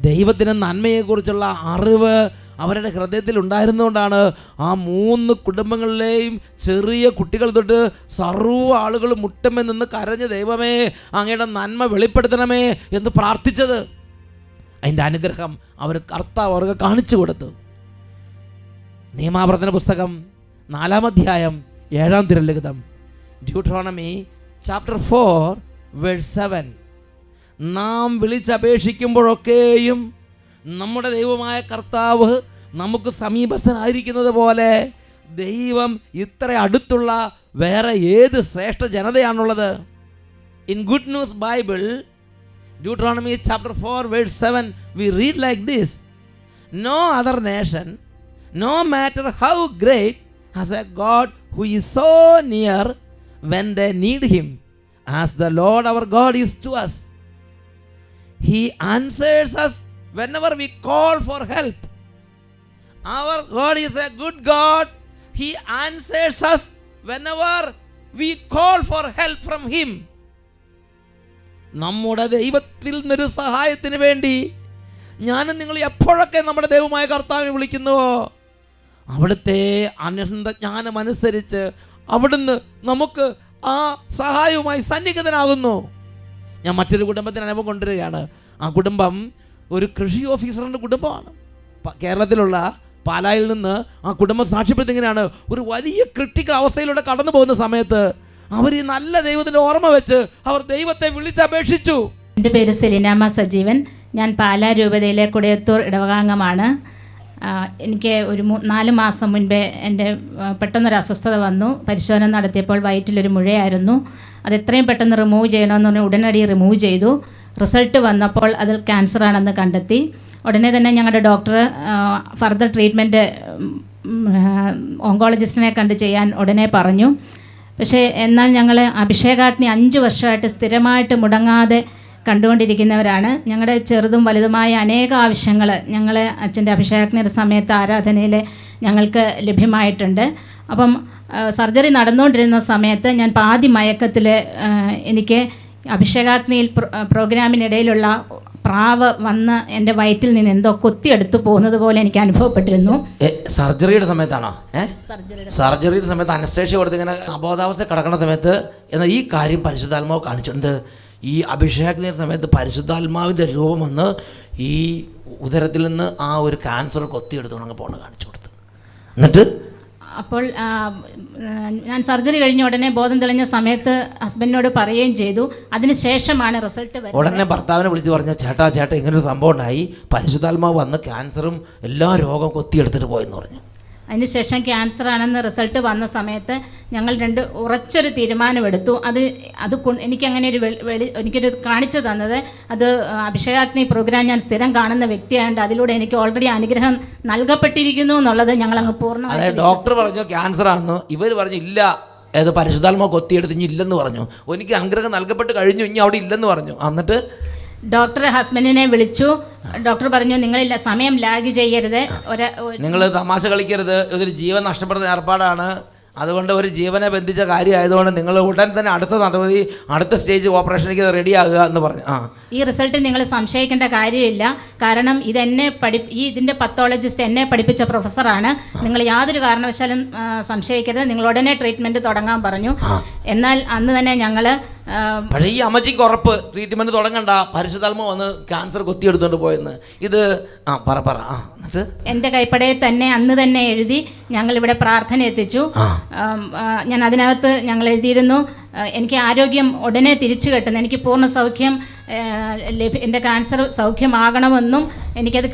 [SPEAKER 1] ദൈവത്തിൻ്റെ നന്മയെക്കുറിച്ചുള്ള അറിവ് അവരുടെ ഹൃദയത്തിൽ ഉണ്ടായിരുന്നുകൊണ്ടാണ് ആ 3 കുടുംബങ്ങളിലെയും ചെറിയ കുട്ടികൾ തൊട്ട് സർവ്വ ആളുകൾ മുട്ടമേ നിന്ന് കരഞ്ഞ് ദൈവമേ അങ്ങയുടെ നന്മ വെളിപ്പെടുത്തണമേ എന്ന് പ്രാർത്ഥിച്ചത്. അതിൻ്റെ അനുഗ്രഹം കർത്താവ് അവർക്ക് കാണിച്ചു കൊടുത്തു. നിയമാവർത്തന പുസ്തകം 4-ാം അധ്യായം 7-ാം തിരുലിഖിതം, ഡ്യൂട്രോണമി ചാപ്റ്റർ 4 വേഴ്സ് 7. നാം വിളിച്ചപേക്ഷിക്കുമ്പോഴൊക്കെയും നമ്മുടെ ദൈവമായ കർത്താവ് നമുക്ക് സമീപസ്ഥനായിരിക്കുന്നത് പോലെ ദൈവം ഇത്ര അടുത്തുള്ള വേറെ ഏത് ശ്രേഷ്ഠ ജനതയാണുള്ളത്? In Good News Bible, Deuteronomy chapter 4 verse 7, we read like this: No other nation, no matter how great, has a God who is so near when they need him, as the Lord our God is to us. He answers us whenever we call for help. Our God is a good God. He answers us whenever we call for help from him. നമ്മുടെ ദൈവത്തിൽ നിന്നൊരു സഹായത്തിന് വേണ്ടി ഞാനും നിങ്ങൾ എപ്പോഴൊക്കെ നമ്മുടെ ദൈവമായ കർത്താവിനെ വിളിക്കുന്നുവോ അവിടുത്തെ അനന്തജ്ഞാനം അനുസരിച്ച് അവിടുന്ന് നമുക്ക് ആ സഹായവുമായി സന്നിഹിതനാകുന്നു. ഞാൻ മറ്റൊരു കുടുംബത്തിന് അനുഭവം കൊണ്ടുവരികയാണ്. ആ കുടുംബം ഒരു കൃഷി ഓഫീസറിൻ്റെ കുടുംബമാണ്. കേരളത്തിലുള്ള പാലായിൽ നിന്ന് ആ കുടുംബം സാക്ഷ്യപ്പെടുത്തിങ്ങനെയാണ്: ഒരു വലിയ ക്രിട്ടിക്കൽ അവസ്ഥയിലൂടെ കടന്നു പോകുന്ന സമയത്ത് അവർ ഈ നല്ല ദൈവത്തിൻ്റെ ഓർമ്മ വെച്ച് അവർ ദൈവത്തെ വിളിച്ചപേക്ഷിച്ചു.
[SPEAKER 5] എൻ്റെ പേര് സെലിനാമ്മ സജീവൻ. ഞാൻ പാലാ രൂപതയിലെ കുടയത്തൂർ ഇടവകാംഗമാണ്. എനിക്ക് ഒരു 4 മാസം മുൻപേ എൻ്റെ പെട്ടെന്നൊരു അസ്വസ്ഥത വന്നു. പരിശോധന നടത്തിയപ്പോൾ വയറ്റിലൊരു മുഴയായിരുന്നു. അത് എത്രയും പെട്ടെന്ന് റിമൂവ് ചെയ്യണമെന്ന് പറഞ്ഞ് ഉടനടി റിമൂവ് ചെയ്തു. റിസൾട്ട് വന്നപ്പോൾ അതിൽ ക്യാൻസറാണെന്ന് കണ്ടെത്തി. ഉടനെ തന്നെ ഞങ്ങളുടെ ഡോക്ടർ ഫർദർ ട്രീറ്റ്മെൻറ്റ് ഓങ്കോളജിസ്റ്റിനെ കണ്ട് ചെയ്യാൻ ഉടനെ പറഞ്ഞു. പക്ഷേ എന്നാൽ ഞങ്ങൾ അഭിഷേകാഗ്നി 5 വർഷമായിട്ട് സ്ഥിരമായിട്ട് മുടങ്ങാതെ കണ്ടുകൊണ്ടിരിക്കുന്നവരാണ്. ഞങ്ങളുടെ ചെറുതും വലുതുമായ അനേക ആവശ്യങ്ങൾ ഞങ്ങൾ അച്ഛൻ്റെ അഭിഷേകാഗ്നിയുടെ സമയത്ത് ആരാധനയിൽ ഞങ്ങൾക്ക് ലഭ്യമായിട്ടുണ്ട്. അപ്പം സർജറി നടന്നുകൊണ്ടിരുന്ന സമയത്ത് ഞാൻ പാതി മയക്കത്തിൽ എനിക്ക് അഭിഷേകാഗ്നിയിൽ പ്രോഗ്രാമിനിടയിലുള്ള പ്രാവ് വന്ന് എൻ്റെ വയറ്റിൽ നിന്ന് എന്തോ കൊത്തിയെടുത്ത് പോകുന്നത് പോലെ എനിക്ക് അനുഭവപ്പെട്ടിരുന്നു.
[SPEAKER 1] സർജറിയുടെ സമയത്താണോ? സർജറിയുടെ സമയത്ത് അനസ്തേഷ്യ കൊടുത്ത് ഇങ്ങനെ അബോധാവസ്ഥ കിടക്കുന്ന സമയത്ത് എന്നാൽ ഈ കാര്യം പരിശുദ്ധാത്മാവ് കാണിച്ചിട്ടുണ്ട്. ഈ അഭിഷേകത്തിൻ്റെ സമയത്ത് പരിശുദ്ധാത്മാവിൻ്റെ രൂപം വന്ന് ഈ ഉദരത്തിൽ നിന്ന് ആ ഒരു ക്യാൻസർ കൊത്തിയെടുത്ത് അങ്ങ് പോണ കാണിച്ചു കൊടുത്തു. എന്നിട്ട്
[SPEAKER 5] അപ്പോൾ ഞാൻ സർജറി കഴിഞ്ഞ ഉടനെ ബോധം തെളിഞ്ഞ സമയത്ത് ഹസ്ബൻഡിനോട് പറയുകയും ചെയ്തു. അതിനുശേഷമാണ് റിസൾട്ട് വരുന്നത്.
[SPEAKER 1] ഉടനെ ഭർത്താവിനെ വിളിച്ച് പറഞ്ഞു, ചേട്ടാ ഇങ്ങനൊരു സംഭവം ഉണ്ടായി, പരിശുദ്ധാത്മാവ് വന്ന് ക്യാൻസറും എല്ലാ രോഗവും കൊത്തിയെടുത്തിട്ട് പോയെന്ന് പറഞ്ഞു.
[SPEAKER 5] അതിനുശേഷം ക്യാൻസർ ആണെന്ന് റിസൾട്ട് വന്ന സമയത്ത് ഞങ്ങൾ ഉറച്ചൊരു തീരുമാനമെടുത്തു. എനിക്കങ്ങനെ എനിക്കൊരു കാണിച്ചു തന്നത് അത് അഭിഷേകാഗ്നി പ്രോഗ്രാം ഞാൻ സ്ഥിരം കാണുന്ന വ്യക്തിയായതുകൊണ്ട് അതിലൂടെ എനിക്ക് ഓൾറെഡി അനുഗ്രഹം നൽകപ്പെട്ടിരിക്കുന്നു എന്നുള്ളത് ഞങ്ങൾ അങ്ങ് പൂർണ്ണമായി.
[SPEAKER 1] ഡോക്ടർ പറഞ്ഞു ക്യാൻസർ ആണെന്ന്, ഇവർ പറഞ്ഞു ഇല്ല, ഏത് പരിശുദ്ധാത്മാവ് കൊത്തിയെടുത്ത് ഇനി ഇല്ലെന്ന് പറഞ്ഞു. എനിക്ക് അനുഗ്രഹം നൽകപ്പെട്ട് കഴിഞ്ഞു, ഇനി അവിടെ ഇല്ലെന്ന് പറഞ്ഞു. എന്നിട്ട്
[SPEAKER 5] ഡോക്ടർ ഹസ്ബൻഡിനെ വിളിച്ചു. ഡോക്ടർ പറഞ്ഞു, നിങ്ങളില്ല, സമയം ലാഗ് ചെയ്യരുത്,
[SPEAKER 1] നിങ്ങൾ തമാശ കളിക്കരുത്, ഇതൊരു ജീവൻ നഷ്ടപ്പെടുന്ന ഏർപ്പാടാണ്, അതുകൊണ്ട് ഒരു ജീവനെ ബന്ധിച്ച കാര്യമായതുകൊണ്ട് നിങ്ങൾ ഉടൻ തന്നെ അടുത്ത നടപടി, അടുത്ത സ്റ്റേജ് ഓപ്പറേഷനിലേക്ക് റെഡിയാകുക എന്ന് പറഞ്ഞു.
[SPEAKER 5] ഈ റിസൾട്ട് നിങ്ങൾ സംശയിക്കേണ്ട കാര്യമില്ല, കാരണം ഇതിൻ്റെ പത്തോളജിസ്റ്റ് എന്നെ പഠിപ്പിച്ച പ്രൊഫസറാണ്. നിങ്ങൾ യാതൊരു കാരണവശാലും സംശയിക്കരുത്, നിങ്ങൾ ഉടനെ ട്രീറ്റ്മെൻറ്റ് തുടങ്ങാൻ പറഞ്ഞു. എന്നാൽ അന്ന് തന്നെ ഞങ്ങൾ
[SPEAKER 1] പക്ഷേ ഈ അമ്മച്ചിക്ക് ഉറപ്പ് ട്രീറ്റ്മെൻറ്റ് തുടങ്ങണ്ട, പരിശുദ്ധാത്മ വന്ന് ക്യാൻസർ കൊത്തിയെടുത്തുകൊണ്ട് പോയെന്ന്. ഇത് എന്നിട്ട്
[SPEAKER 5] എൻ്റെ കൈപ്പടയിൽ തന്നെ അന്ന് തന്നെ എഴുതി ഞങ്ങളിവിടെ പ്രാർത്ഥന എത്തിച്ചു. ഞാൻ അതിനകത്ത് ഞങ്ങൾ എഴുതിയിരുന്നു, എനിക്ക് ആരോഗ്യം ഉടനെ തിരിച്ചു കിട്ടുന്നു, എനിക്ക് പൂർണ്ണ സൗഖ്യം, എൻ്റെ ക്യാൻസർ സൗഖ്യമാകണമെന്നും എനിക്കത്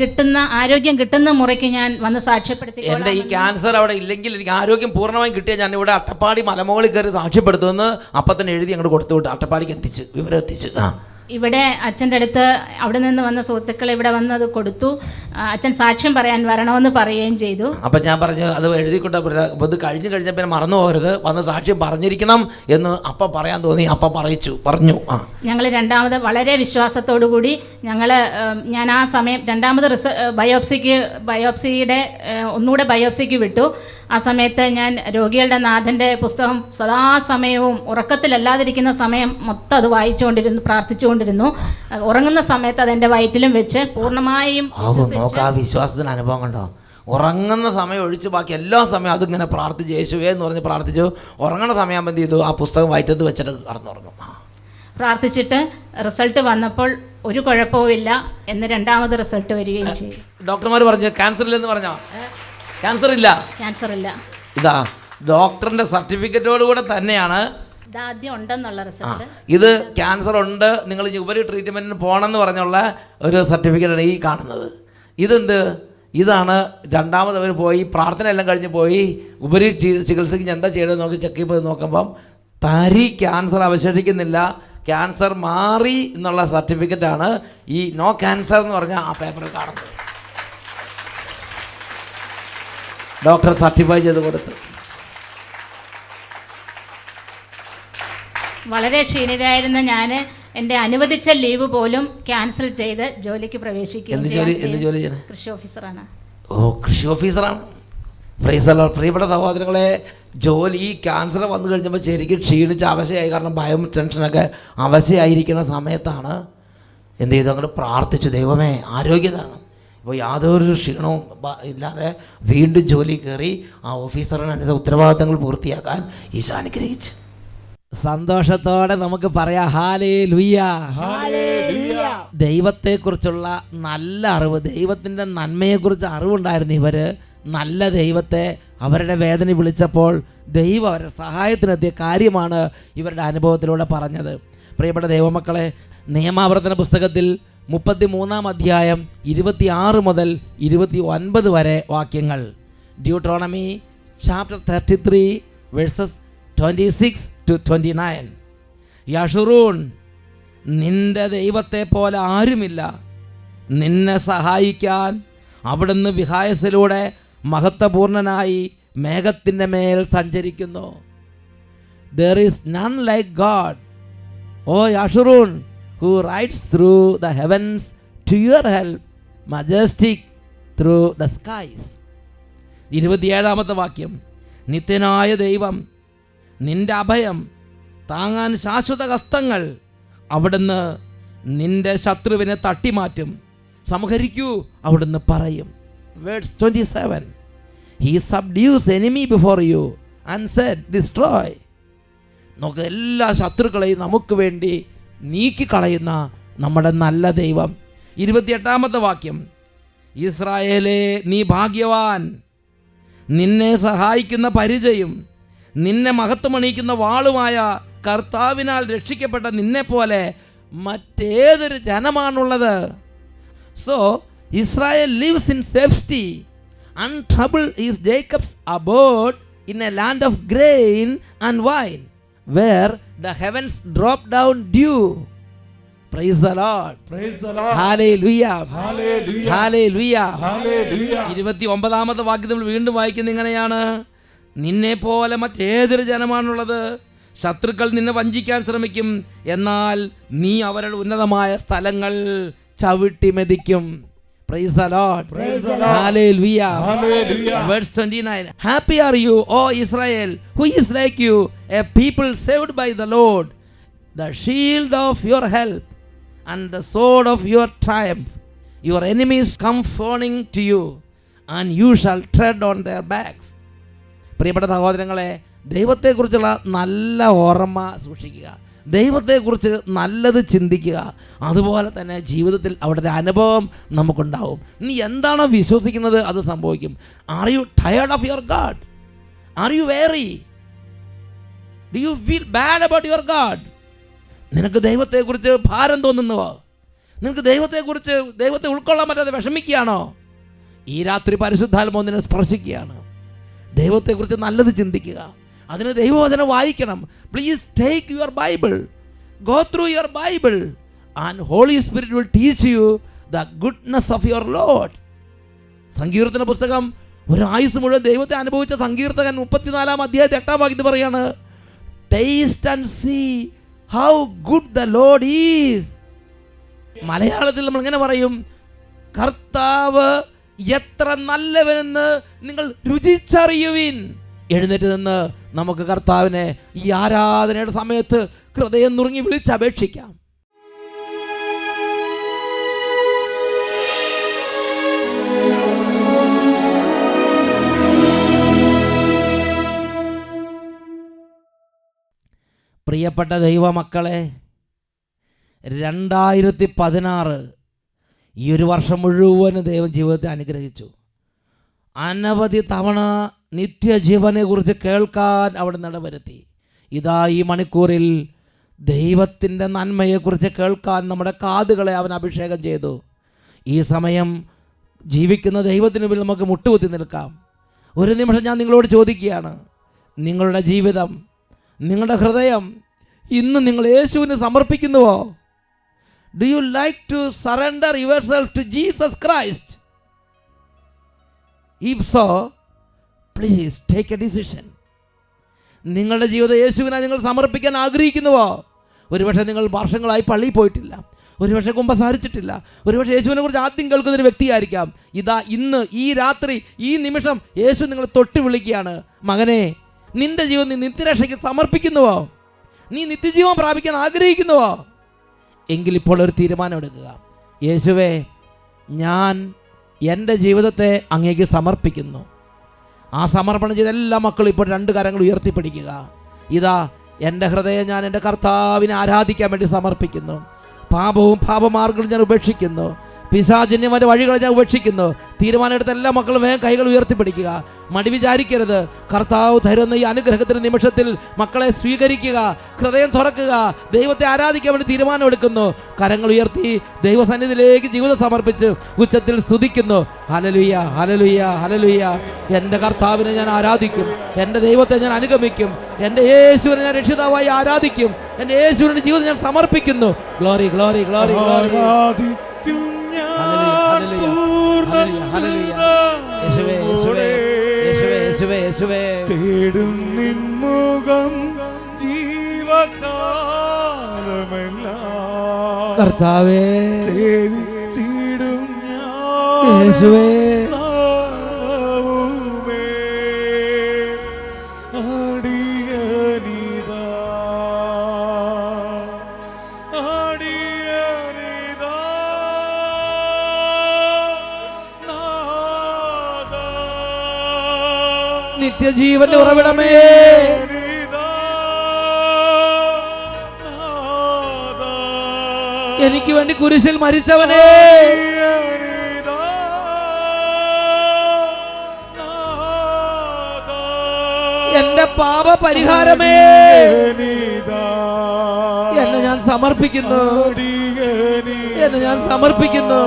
[SPEAKER 5] ആരോഗ്യം കിട്ടുന്ന മുറയ്ക്ക് ഞാൻ വന്ന് സാക്ഷ്യപ്പെടുത്തി.
[SPEAKER 1] എൻ്റെ ഈ ക്യാൻസർ അവിടെ ഇല്ലെങ്കിൽ എനിക്ക് ആരോഗ്യം പൂർണ്ണമായും കിട്ടിയാൽ ഞാൻ ഇവിടെ അട്ടപ്പാടി മലമുകളിൽ കയറി സാക്ഷ്യപ്പെടുത്തുമെന്ന് അപ്പം തന്നെ എഴുതി അങ്ങോട്ട് കൊടുത്തുവിട്ട് അട്ടപ്പാടിക്ക് വിവരം എത്തിച്ചു.
[SPEAKER 5] ഇവിടെ അച്ഛൻ്റെ അടുത്ത് അവിടെ നിന്ന് വന്ന സുഹൃത്തുക്കൾ ഇവിടെ വന്ന് അത് കൊടുത്തു. അച്ഛൻ സാക്ഷ്യം പറയാൻ വരണമെന്ന് പറയുകയും ചെയ്തു.
[SPEAKER 1] അപ്പം ഞാൻ പറഞ്ഞു അത് എഴുതിക്കൊണ്ട് ഇത് കഴിഞ്ഞപ്പോൾ പിന്നെ മറന്നു പോകരുത്, വന്ന് സാക്ഷ്യം പറഞ്ഞിരിക്കണം എന്ന് അപ്പം പറയാൻ തോന്നി. അപ്പം പറഞ്ഞു.
[SPEAKER 5] ഞങ്ങൾ രണ്ടാമത് വളരെ വിശ്വാസത്തോടു കൂടി ഞാൻ ആ സമയം രണ്ടാമത് ബയോപ്സിയുടെ ഒന്നുകൂടെ ബയോപ്സിക്ക് വിട്ടു. ആ സമയത്ത് ഞാൻ രോഗികളുടെ നാഥൻ്റെ പുസ്തകം സദാസമയവും ഉറക്കത്തിലല്ലാതിരിക്കുന്ന സമയം മൊത്തം അത് വായിച്ചുകൊണ്ടിരുന്നു, പ്രാർത്ഥിച്ചുകൊണ്ടിരുന്നു. ഉറങ്ങുന്ന സമയത്ത് അതെൻ്റെ വയറ്റിലും വെച്ച് പൂർണ്ണമായും
[SPEAKER 1] ആ വിശ്വാസത്തിന് അനുഭവം കണ്ടോ? ഉറങ്ങുന്ന സമയം ഒഴിച്ച് ബാക്കി എല്ലാ സമയവും അതിങ്ങനെ പ്രാർത്ഥിച്ചു, യേശുവേ എന്ന് പറഞ്ഞ് പ്രാർത്ഥിച്ചു. ഉറങ്ങുന്ന സമയം എന്ത് ചെയ്തു? ആ പുസ്തകം വയറ്റത്ത് വെച്ചിട്ട് കടന്നുറങ്ങും.
[SPEAKER 5] പ്രാർത്ഥിച്ചിട്ട് റിസൾട്ട് വന്നപ്പോൾ ഒരു കുഴപ്പവുമില്ല എന്ന് രണ്ടാമത് റിസൾട്ട് വരികയും ചെയ്തു.
[SPEAKER 1] ഡോക്ടർമാർ പറഞ്ഞു ക്യാൻസർ ഇല്ലെന്ന് പറഞ്ഞോ? ക്യാൻസർ ഇല്ല. ഇതാ ഡോക്ടറിന്റെ സർട്ടിഫിക്കറ്റോടുകൂടെ തന്നെയാണ്
[SPEAKER 5] ഇതാദ്യം ഉണ്ടെന്നുള്ള റിസൾട്ട്.
[SPEAKER 1] ഇത് ക്യാൻസർ ഉണ്ട്, നിങ്ങൾ ഉപരി ട്രീറ്റ്മെന്റിന് പോകണമെന്ന് പറഞ്ഞുള്ള ഒരു സർട്ടിഫിക്കറ്റാണ് ഈ കാണുന്നത്. ഇതാണ് രണ്ടാമത് അവർ പോയി പ്രാർത്ഥന എല്ലാം കഴിഞ്ഞ് പോയി ഉപരി ചികിത്സയ്ക്ക് എന്താ ചെയ്യണമെന്ന് നോക്കി ചെക്ക് ചെയ്ത് നോക്കുമ്പം ക്യാൻസർ അവശേഷിക്കുന്നില്ല, ക്യാൻസർ മാറി എന്നുള്ള സർട്ടിഫിക്കറ്റാണ് ഈ നോ ക്യാൻസർ എന്ന് പറഞ്ഞ ആ പേപ്പറിൽ കാണുന്നത്. ഡോക്ടർ സർട്ടിഫൈ ചെയ്ത് കൊടുത്തു.
[SPEAKER 5] വളരെ ക്ഷീണിതയായിരുന്ന ഞാൻ എൻ്റെ അനുവദിച്ച ലീവ് പോലും ക്യാൻസൽ ചെയ്ത് ജോലിക്ക് പ്രവേശിക്കുകയും കൃഷി ഓഫീസറാണ്.
[SPEAKER 1] കൃഷി ഓഫീസറാണ്. പ്രിയപ്പെട്ട സഹോദരങ്ങളെ, ഈ ക്യാൻസർ വന്നു കഴിഞ്ഞപ്പോൾ ശരിക്കും ക്ഷീണിച്ച് അവശയായി. കാരണം ഭയം ടെൻഷനൊക്കെ അവശയായിരിക്കുന്ന സമയത്താണ് എന്ത് ചെയ്തു? അങ്ങോട്ട് പ്രാർത്ഥിച്ചു, ദൈവമേ ആരോഗ്യതാണ്. ഇപ്പോൾ യാതൊരു ക്ഷീണവും ഇല്ലാതെ വീണ്ടും ജോലി കയറി ആ ഓഫീസറിന് ഉത്തരവാദിത്തങ്ങൾ പൂർത്തിയാക്കാൻ ഈശോ അനുഗ്രഹിച്ചു. സന്തോഷത്തോടെ നമുക്ക് പറയാം ഹല്ലേലൂയ. ദൈവത്തെക്കുറിച്ചുള്ള നല്ല അറിവ്, ദൈവത്തിൻ്റെ നന്മയെക്കുറിച്ച് അറിവുണ്ടായിരുന്നു ഇവർ. നല്ല ദൈവത്തെ അവരുടെ വേദന വിളിച്ചപ്പോൾ ദൈവം അവരുടെ സഹായത്തിനെത്തിയ കാര്യമാണ് ഇവരുടെ അനുഭവത്തിലൂടെ പറഞ്ഞത്. പ്രിയപ്പെട്ട ദൈവമക്കളെ, നിയമാവർത്തന പുസ്തകത്തിൽ 33-ാം അധ്യായം 26 മുതൽ 29 വരെ വാക്യങ്ങൾ. Deuteronomy chapter 33 versus 26 to 29. യശുറൂൺ, നിന്റെ ദൈവത്തെ പോലെ ആരുമില്ല, നിന്നെ സഹായിക്കാൻ അവിടുന്ന് വിഹായസിലൂടെ മഹത്വപൂർണനായി മേഘത്തിൻ്റെ മേൽ സഞ്ചരിക്കുന്നു. There is none like God, O Yashurun, who rides through the heavens to your help, majestic through the skies. 27-ാമത്തെ വാക്യം. നിത്യനായ ദൈവം, നിന്റെ അഭയം താങ്ങാൻ ശാശ്വത ഹസ്തങ്ങൾ, അവിടുന്ന് നിന്റെ ശത്രുവിനെ തട്ടിമാറ്റും, സംഹരിക്കൂ അവിടുന്ന് പറയും. Verse 27. He subdues enemy before you and said, destroy. നമുക്ക് എല്ലാ ശത്രുക്കളെയും നമുക്ക് വേണ്ടി നീക്കിക്കളയുന്ന നമ്മുടെ നല്ല ദൈവം. 28-ാമത്തെ വാക്യം. ഇസ്രായേലേ, നീ ഭാഗ്യവാൻ, നിന്നെ സഹായിക്കുന്ന പരിചയം, നിന്നെ മഹത്വമണിയിക്കുന്ന വാളുമായ കർത്താവിനാൽ രക്ഷിക്കപ്പെട്ട നിന്നെപ്പോലെ മറ്റേതൊരു ജനമാണുള്ളത്. So Israel lives in safety. Untroubled is Jacob's abode in a land of grain and wine, where the heavens drop down dew. Praise the Lord.
[SPEAKER 2] Praise the Lord.
[SPEAKER 1] Hallelujah.
[SPEAKER 2] Hallelujah.
[SPEAKER 1] Hallelujah.
[SPEAKER 2] Hallelujah.
[SPEAKER 1] 29ാമത്തെ വാക്യം നമ്മൾ വീണ്ടും വായിക്കുന്നത് ഇങ്ങനെയാണ്: നിന്നെ പോലെ മറ്റേതൊരു ജനമാണുള്ളത്. ശത്രുക്കൾ നിന്നെ വഞ്ചിക്കാൻ ശ്രമിക്കും, എന്നാൽ നീ അവരുടെ ഉന്നതമായ സ്ഥലങ്ങൾ ചവിട്ടി മെതിക്കും. Praise the Lord.
[SPEAKER 2] Praise the Lord.
[SPEAKER 1] Hallelujah.
[SPEAKER 2] Hallelujah.
[SPEAKER 1] Verse 29. Happy are you, O Israel, who is like you, a people saved by the Lord, the shield of your help and the sword of your triumph. Your enemies come fawning to you, and you shall tread on their backs. പ്രിയപ്പെട്ട സഹോദരങ്ങളെ, ദൈവത്തെക്കുറിച്ചുള്ള നല്ല ഓർമ്മ സൂക്ഷിക്കുക, ദൈവത്തെക്കുറിച്ച് നല്ലത് ചിന്തിക്കുക. അതുപോലെ തന്നെ ജീവിതത്തിൽ അവിടുത്തെ അനുഭവം നമുക്കുണ്ടാവും. നീ എന്താണോ വിശ്വസിക്കുന്നത് അത് സംഭവിക്കും. Are you tired of your God? Are you worry? Do you feel bad about your God? നിനക്ക് ദൈവത്തെക്കുറിച്ച് ഭാരം തോന്നുന്നുവോ? നിനക്ക് ദൈവത്തെ ഉൾക്കൊള്ളാൻ പറ്റാതെ വിഷമിക്കുകയാണോ? ഈ രാത്രി പരിശുദ്ധാത്മാവ് നിന്നെ സ്പർശിക്കുകയാണ്. ദൈവത്തെക്കുറിച്ച് നല്ലത് ചിന്തിക്കുക, അതിന് ദൈവവചനം വായിക്കണം. Please take your Bible, go through your Bible, and holy spirit will teach you the goodness of your Lord. സങ്കീർത്തന പുസ്തകം ഒരു ആയുസ് മുഴുവൻ ദൈവത്തെ അനുഭവിച്ച സങ്കീർത്തകൻ 34-ാം അധ്യായത്തിൽ 8-ാം വാക്യത്തിൽ പറയാണ്: taste and see how good the Lord is. മലയാളത്തിൽ നമ്മൾ ഇങ്ങനെ പറയും: കർത്താവ് എത്ര നല്ലവനെന്ന് നിങ്ങൾ രുചിച്ചറിയുവിൻ. എഴുന്നേറ്റ് നിന്ന് നമുക്ക് കർത്താവിനെ ഈ ആരാധനയുടെ സമയത്ത് ഹൃദയം നുറുങ്ങി വിളിച്ചപേക്ഷിക്കാം. പ്രിയപ്പെട്ട ദൈവമക്കളെ, 2016 ഈ ഒരു വർഷം മുഴുവൻ ദൈവം ജീവിതത്തെ അനുഗ്രഹിച്ചു. അനവധി തവണ നിത്യജീവനെക്കുറിച്ച് കേൾക്കാൻ അവിടെ നടവരുത്തി. ഇതാ ഈ മണിക്കൂറിൽ ദൈവത്തിൻ്റെ നന്മയെക്കുറിച്ച് കേൾക്കാൻ നമ്മുടെ കാതുകളെ അവൻ അഭിഷേകം ചെയ്തു. ഈ സമയം ജീവിക്കുന്ന ദൈവത്തിന് മുമ്പിൽ നമുക്ക് മുട്ടുകുത്തി നിൽക്കാം. ഒരു നിമിഷം ഞാൻ നിങ്ങളോട് ചോദിക്കുകയാണ്, നിങ്ങളുടെ ജീവിതം, നിങ്ങളുടെ ഹൃദയം ഇന്ന് നിങ്ങൾ യേശുവിന് സമർപ്പിക്കുന്നുവോ? Do you like to surrender yourself to Jesus Christ? If so, please take a decision. നിങ്ങളുടെ ജീവിതം യേശുവിനായി നിങ്ങൾ സമർപ്പിക്കാൻ ആഗ്രഹിക്കുന്നുവോ? ഒരുപക്ഷെ നിങ്ങൾ വർഷങ്ങളായി പള്ളിയിൽ പോയിട്ടില്ല, ഒരുപക്ഷെ കുമ്പസാരിച്ചിട്ടില്ല, ഒരുപക്ഷെ യേശുവിനെ കുറിച്ച് ആദ്യം കേൾക്കുന്നൊരു വ്യക്തിയായിരിക്കാം. ഇതാ ഇന്ന് ഈ രാത്രി ഈ നിമിഷം യേശു നിങ്ങൾ തൊട്ട് വിളിക്കുകയാണ്: മകനെ, നിന്റെ ജീവൻ നീ നിത്യരക്ഷയ്ക്ക് സമർപ്പിക്കുന്നുവോ? നീ നിത്യജീവൻ പ്രാപിക്കാൻ ആഗ്രഹിക്കുന്നുവോ? എങ്കിൽ ഇപ്പോൾ ഒരു തീരുമാനം എടുക്കുക. യേശുവേ, ഞാൻ എൻ്റെ ജീവിതത്തെ അങ്ങേക്ക് സമർപ്പിക്കുന്നു. ആ സമർപ്പണം ചെയ്ത എല്ലാ മക്കളും ഇപ്പോൾ 2 കരങ്ങൾ ഉയർത്തിപ്പിടിക്കുക. ഇതാ എൻ്റെ ഹൃദയം ഞാൻ എൻ്റെ കർത്താവിനെ ആരാധിക്കാൻ വേണ്ടി സമർപ്പിക്കുന്നു. പാപവും പാപമാർഗങ്ങളും ഞാൻ ഉപേക്ഷിക്കുന്നു. പിശാചിന്യമായ വഴികളെ ഞാൻ ഉപേക്ഷിക്കുന്നു. തീരുമാനമെടുത്ത എല്ലാ മക്കളും വേഗം കൈകൾ ഉയർത്തിപ്പിടിക്കുക. മടി വിചാരിക്കരുത്. കർത്താവ് തരുന്ന ഈ അനുഗ്രഹത്തിൻ്റെ നിമിഷത്തിൽ മക്കളെ സ്വീകരിക്കുക, ഹൃദയം തുറക്കുക, ദൈവത്തെ ആരാധിക്കാൻ വേണ്ടി തീരുമാനമെടുക്കുന്നു. കരങ്ങൾ ഉയർത്തി ദൈവസന്നിധിയിലേക്ക് ജീവിതം സമർപ്പിച്ച് ഉച്ചത്തിൽ സ്തുതിക്കുന്നു. Hallelujah, hallelujah, hallelujah. എൻ്റെ കർത്താവിനെ ഞാൻ ആരാധിക്കും, എൻ്റെ ദൈവത്തെ ഞാൻ അനുഗമിക്കും, എൻ്റെ യേശുവിനെ ഞാൻ രക്ഷിതാവായി ആരാധിക്കും, എൻ്റെ യേശുവിൻ്റെ ജീവിതം ഞാൻ സമർപ്പിക്കുന്നു. Glory, glory, glory, glory.
[SPEAKER 2] തേടും നിൻമുഖം ജീവകാലമെല്ലാം
[SPEAKER 1] കർത്താവേ,
[SPEAKER 2] സേവിച്ചിടും ഞാൻ
[SPEAKER 1] യേശുവേ.
[SPEAKER 2] സർവ്വവുമേ അടിയനിതാ, അടിയനിതാ നാഥാ,
[SPEAKER 1] നിത്യജീവന്റെ ഉറവിടമേ, എനിക്ക് വേണ്ടി കുരിശിൽ മരിച്ചവനേ, പാപ പരിഹാരമേ,
[SPEAKER 2] അടിയനിതാ,
[SPEAKER 1] എന്നെ ഞാൻ സമർപ്പിക്കുന്നു, എന്നെ ഞാൻ സമർപ്പിക്കുന്നു.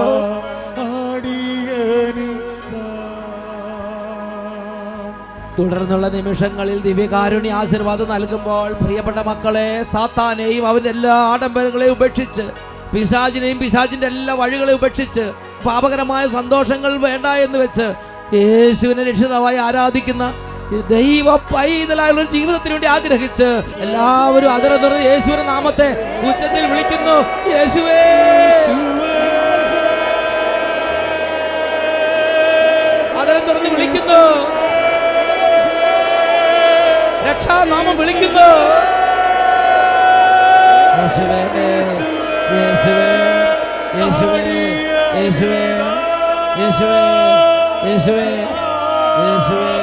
[SPEAKER 1] തുടർന്നുള്ള നിമിഷങ്ങളിൽ ദിവ്യകാരുണ്യ ആശീർവാദം നൽകുമ്പോൾ പ്രിയപ്പെട്ട മക്കളെ, സാത്താനെയും അവൻ്റെ എല്ലാ ആഡംബരങ്ങളെയും ഉപേക്ഷിച്ച്, പിശാചിനെയും പിശാചിൻ്റെ എല്ലാ വഴികളെയും ഉപേക്ഷിച്ച്, പാപകരമായ സന്തോഷങ്ങൾ വേണ്ട എന്ന് വെച്ച് യേശുവിനെ രക്ഷിതാവായി ആരാധിക്കുന്ന ദൈവ പൈതലായുള്ള ഒരു ജീവിതത്തിന് വേണ്ടി ആഗ്രഹിച്ച് എല്ലാവരും അതിരെ തുറന്ന് യേശുവിന്റെ നാമത്തെ ഉച്ചത്തിൽ വിളിക്കുന്നു. യേശുവേ, അതിരെ തുറന്ന് വിളിക്കുന്നു. രക്ഷാനാമം വിളിക്കുന്നു. യേശുവേ, യേശുവേ, യേശുവേ, യേശുവേ, യേശുവേ, യേശുവേ, യേശുവേ.